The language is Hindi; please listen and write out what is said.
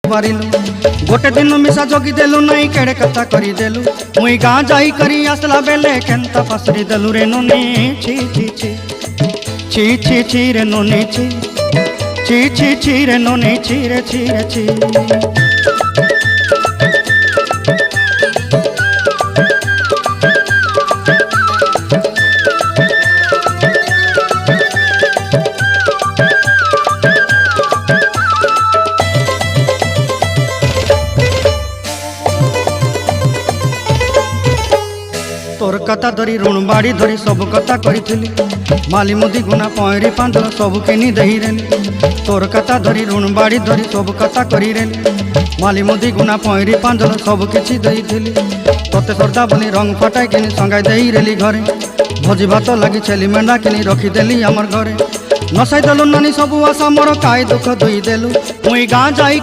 पारिलु गोटे दिन मिसा जगी देलु नहीं केड़े कथा करी देलु मुई गाँ जाई करी आसला बेले केंता फसरी देलु रे नोनी छी छी छी छी छी छी रे नोनी छी छी छी छी रे नोनी छी रे छी रे छी। तोर कथा धरी ऋण बाड़ी धरी सब कथा करी माली मुदी गुना पहरी पांदल सब किनी दही रेली तोर कथा धरी ऋण बाड़ी धरी सब कथा करी रेली माली मुदी गुना पहरी पांदल सब किछि दही थी तोते सरदा बनी रंग फटाई किनी संगाई दही रेली घरे भोजी भात लगी छेली मेंढा किनी रखीदेली आमर घरे नसाई देलु नानी सब आशा मोर काई दुख दुई देलु मुई गाँ जाई